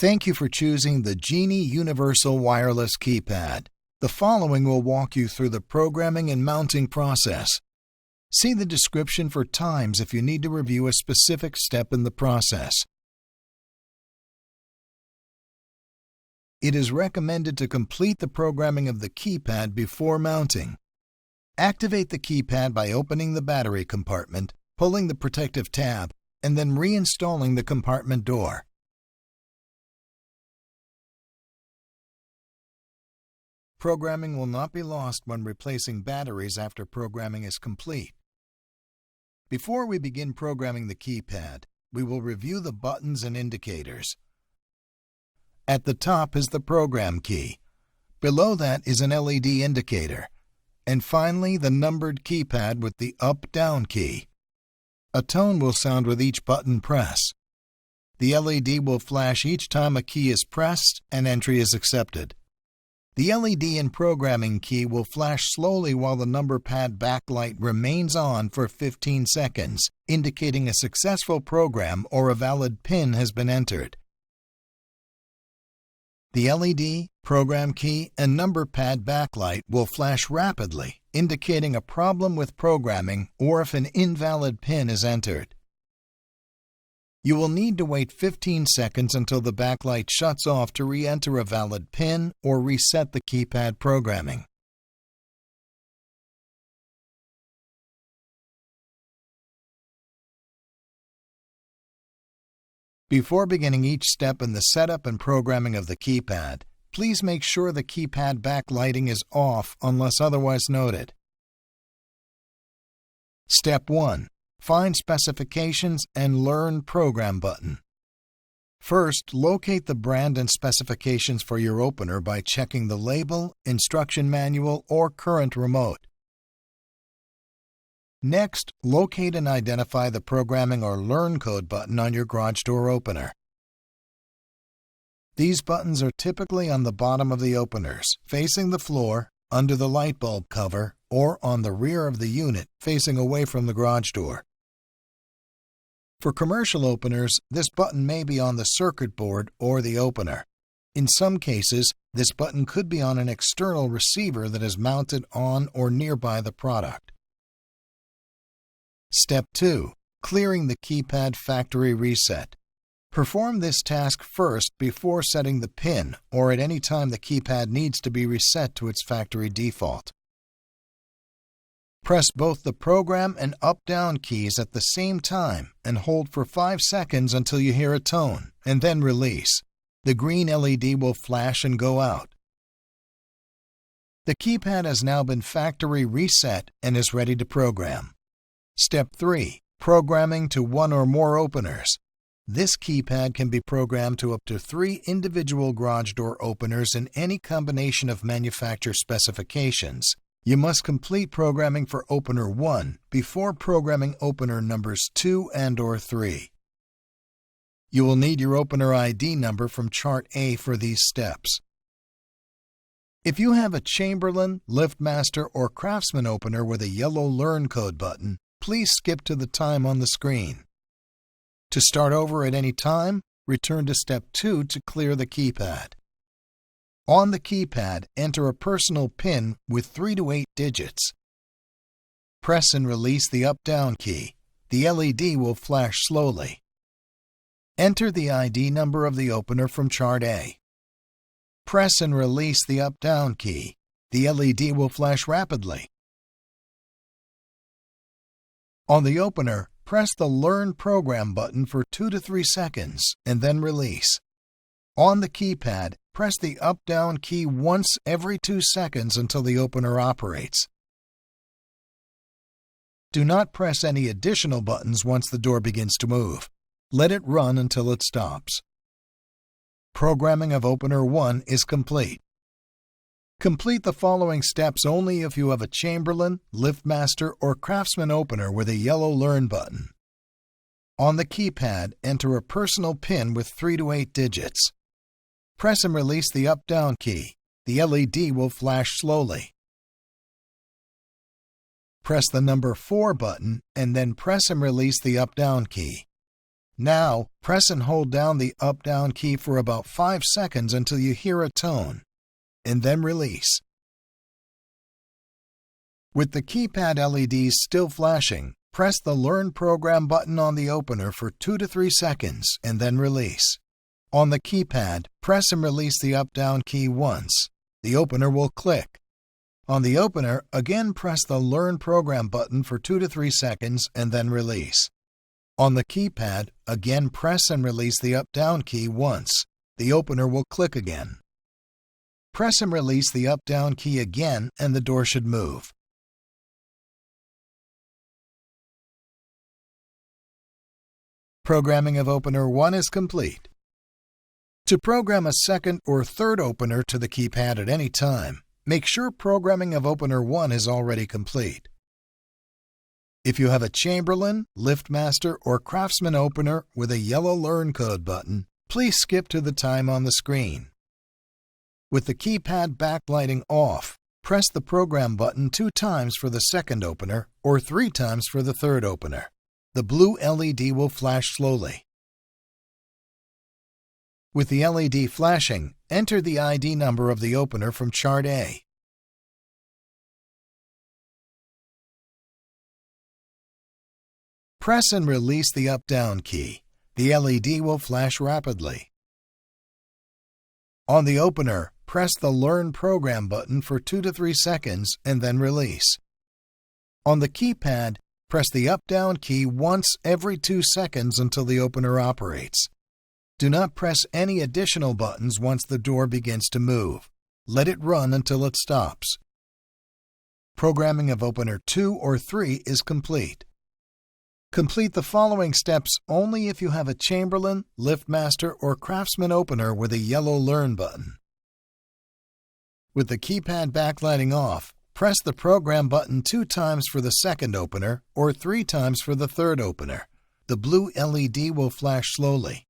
Thank you for choosing the Genie Universal Wireless Keypad. The following will walk you through the programming and mounting process. See the description for times if you need to review a specific step in the process. It is recommended to complete the programming of the keypad before mounting. Activate the keypad by opening the battery compartment, pulling the protective tab, and then reinstalling the compartment door. Programming will not be lost when replacing batteries after programming is complete. Before we begin programming the keypad, we will review the buttons and indicators. At the top is the program key. Below that is an LED indicator. And finally, the numbered keypad with the up-down key. A tone will sound with each button press. The LED will flash each time a key is pressed and entry is accepted. The LED and programming key will flash slowly while the number pad backlight remains on for 15 seconds, indicating a successful program or a valid PIN has been entered. The LED, program key, and number pad backlight will flash rapidly, indicating a problem with programming or if an invalid PIN is entered. You will need to wait 15 seconds until the backlight shuts off to re-enter a valid PIN or reset the keypad programming. Before beginning each step in the setup and programming of the keypad, please make sure the keypad backlighting is off unless otherwise noted. Step 1. Find Specifications and Learn Program button. First, locate the brand and specifications for your opener by checking the label, instruction manual, or current remote. Next, locate and identify the Programming or Learn Code button on your garage door opener. These buttons are typically on the bottom of the openers, facing the floor, under the light bulb cover, or on the rear of the unit, facing away from the garage door. For commercial openers, this button may be on the circuit board or the opener. In some cases, this button could be on an external receiver that is mounted on or nearby the product. Step 2. Clearing the keypad factory reset. Perform this task first before setting the PIN or at any time the keypad needs to be reset to its factory default. Press both the program and up-down keys at the same time and hold for 5 seconds until you hear a tone, and then release. The green LED will flash and go out. The keypad has now been factory reset and is ready to program. Step 3. Programming to one or more openers. This keypad can be programmed to up to 3 individual garage door openers in any combination of manufacturer specifications. You must complete programming for opener 1 before programming opener numbers 2 and/or 3. You will need your opener ID number from Chart A for these steps. If you have a Chamberlain, LiftMaster, or Craftsman opener with a yellow Learn Code button, please skip to the time on the screen. To start over at any time, return to Step 2 to clear the keypad. On the keypad, enter a personal PIN with 3 to 8 digits. Press and release the up-down key. The LED will flash slowly. Enter the ID number of the opener from Chart A. Press and release the up-down key. The LED will flash rapidly. On the opener, press the Learn Program button for 2 to 3 seconds and then release. On the keypad, press the up-down key once every 2 seconds until the opener operates. Do not press any additional buttons once the door begins to move. Let it run until it stops. Programming of opener 1 is complete. Complete the following steps only if you have a Chamberlain, LiftMaster, or Craftsman opener with a yellow Learn button. On the keypad, enter a personal PIN with 3 to 8 digits. Press and release the up-down key. The LED will flash slowly. Press the number 4 button and then press and release the up-down key. Now, press and hold down the up-down key for about 5 seconds until you hear a tone, and then release. With the keypad LEDs still flashing, press the Learn Program button on the opener for 2 to 3 seconds and then release. On the keypad, press and release the up-down key once. The opener will click. On the opener, again press the Learn Program button for 2 to 3 seconds and then release. On the keypad, again press and release the up-down key once. The opener will click again. Press and release the up-down key again and the door should move. Programming of opener 1 is complete. To program a second or third opener to the keypad at any time, make sure programming of opener 1 is already complete. If you have a Chamberlain, LiftMaster, or Craftsman opener with a yellow Learn Code button, please skip to the time on the screen. With the keypad backlighting off, press the Program button 2 times for the second opener or 3 times for the third opener. The blue LED will flash slowly. With the LED flashing, enter the ID number of the opener from Chart A. Press and release the up-down key. The LED will flash rapidly. On the opener, press the Learn Program button for 2 to 3 seconds and then release. On the keypad, press the up-down key once every 2 seconds until the opener operates. Do not press any additional buttons once the door begins to move. Let it run until it stops. Programming of opener 2 or 3 is complete. Complete the following steps only if you have a Chamberlain, LiftMaster, or Craftsman opener with a yellow Learn button. With the keypad backlighting off, press the Program button 2 times for the second opener or 3 times for the third opener. The blue LED will flash slowly.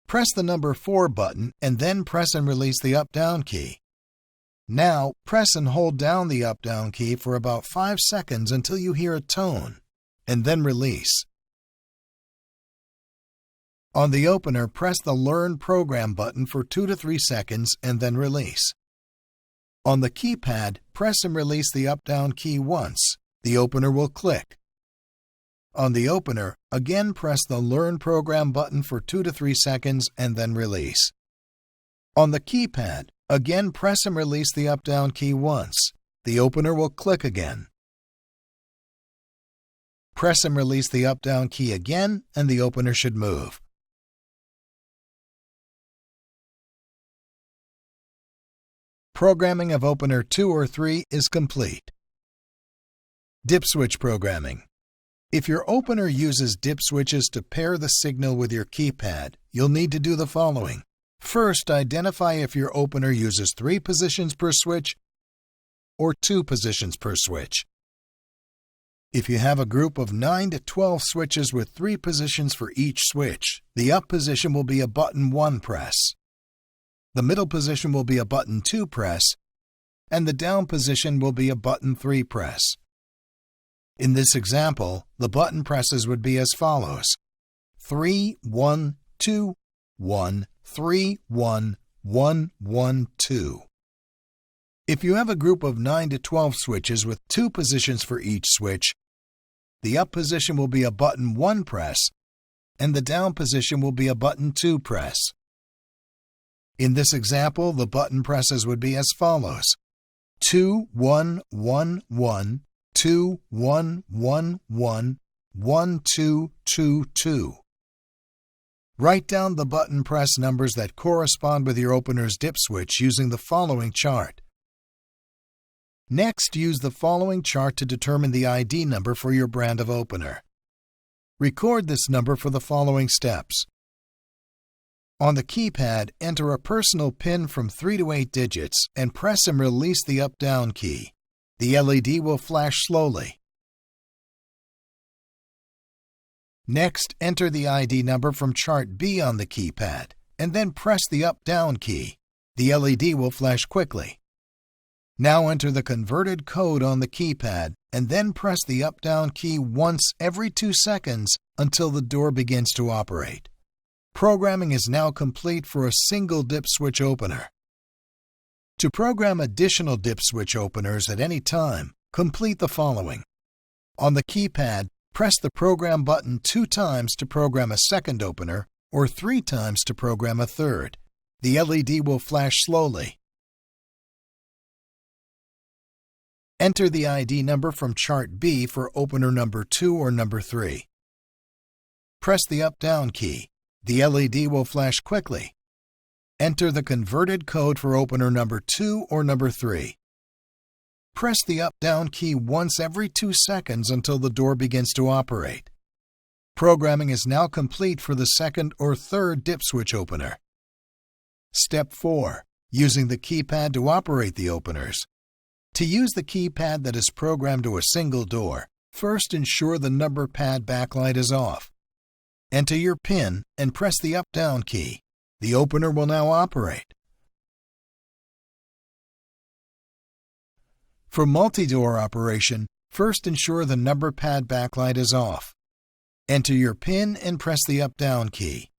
Press the number 4 button and then press and release the up-down key. Now, press and hold down the up-down key for about 5 seconds until you hear a tone, and then release. On the opener, press the Learn Program button for 2 to 3 seconds and then release. On the keypad, press and release the up-down key once. The opener will click. On the opener, again press the Learn Program button for 2 to 3 seconds and then release. On the keypad, again press and release the up-down key once. The opener will click again. Press and release the up-down key again and the opener should move. Programming of opener 2 or 3 is complete. Dip switch programming. If your opener uses dip switches to pair the signal with your keypad, you'll need to do the following. First, identify if your opener uses 3 positions per switch or 2 positions per switch. If you have a group of 9 to 12 switches with 3 positions for each switch, the up position will be a button 1 press. The middle position will be a button 2 press, and the down position will be a button 3 press. In this example, the button presses would be as follows: 3, 1, 2, 1, 3, 1, 1, 1, 2. If you have a group of 9 to 12 switches with 2 positions for each switch, the up position will be a button 1 press, and the down position will be a button 2 press. In this example, the button presses would be as follows: 2, 1, 1, 1, 2, 1, 1, 1, 1, 2, 2, 2. Write down the button press numbers that correspond with your opener's dip switch using the following chart. Next, use the following chart to determine the ID number for your brand of opener. Record this number for the following steps. On the keypad, enter a personal PIN from 3 to 8 digits and press and release the up-down key. The LED will flash slowly. Next, enter the ID number from Chart B on the keypad and then press the up-down key. The LED will flash quickly. Now enter the converted code on the keypad and then press the up-down key once every 2 seconds until the door begins to operate. Programming is now complete for a single dip switch opener. To program additional dip switch openers at any time, complete the following. On the keypad, press the Program button 2 times to program a second opener or 3 times to program a third. The LED will flash slowly. Enter the ID number from chart B for opener number 2 or number 3. Press the up-down key. The LED will flash quickly. Enter the converted code for opener number 2 or number 3. Press the up-down key once every 2 seconds until the door begins to operate. Programming is now complete for the second or third dip switch opener. Step 4. Using the keypad to operate the openers. To use the keypad that is programmed to a single door, first ensure the number pad backlight is off. Enter your PIN and press the up-down key. The opener will now operate. For multi-door operation, first ensure the number pad backlight is off. Enter your PIN and press the up-down key.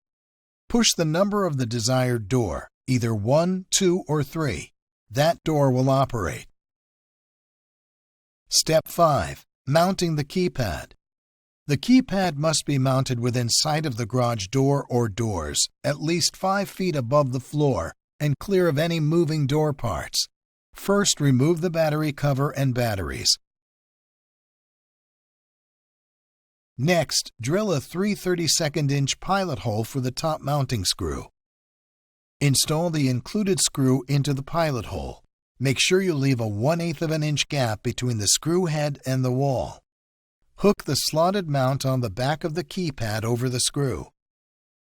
Push the number of the desired door, either 1, 2, or 3. That door will operate. Step 5. Mounting the keypad. The keypad must be mounted within sight of the garage door or doors, at least 5 feet above the floor, and clear of any moving door parts. First, remove the battery cover and batteries. Next, drill a 3/32" pilot hole for the top mounting screw. Install the included screw into the pilot hole. Make sure you leave a 1/8 inch gap between the screw head and the wall. Hook the slotted mount on the back of the keypad over the screw.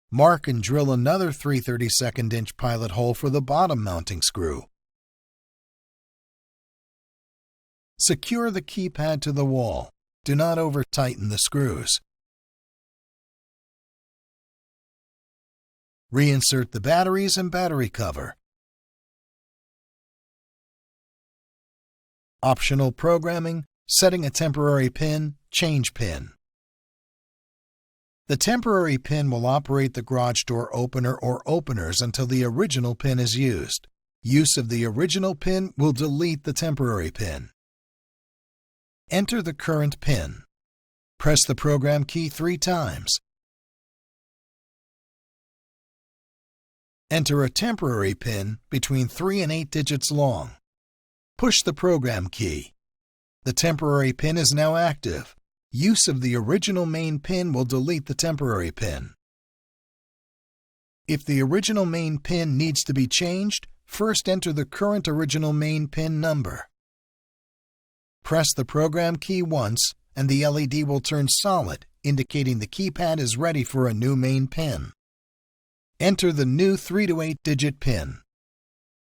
Mark and drill another 3/32" pilot hole for the bottom mounting screw. Secure the keypad to the wall. Do not over-tighten the screws. Reinsert the batteries and battery cover. Optional programming, setting a temporary pin, change pin. The temporary pin will operate the garage door opener or openers until the original pin is used. Use of the original pin will delete the temporary pin. Enter the current pin. Press the program key 3 times. Enter a temporary pin between 3 and 8 digits long. Push the program key. The temporary pin is now active. Use of the original main pin will delete the temporary pin. If the original main pin needs to be changed, first enter the current original main pin number. Press the program key once, and the LED will turn solid, indicating the keypad is ready for a new main pin. Enter the new 3 to 8 digit pin.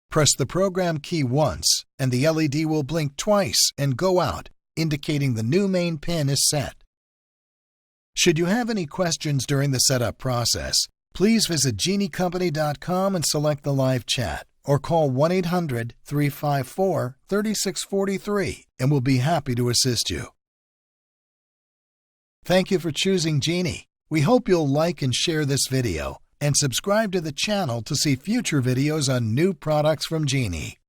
Press the program key once, and the LED will blink twice and go out, indicating the new main pin is set. Should you have any questions during the setup process, please visit geniecompany.com and select the live chat, or call 1-800-354-3643 and we'll be happy to assist you. Thank you for choosing Genie. We hope you'll like and share this video and subscribe to the channel to see future videos on new products from Genie.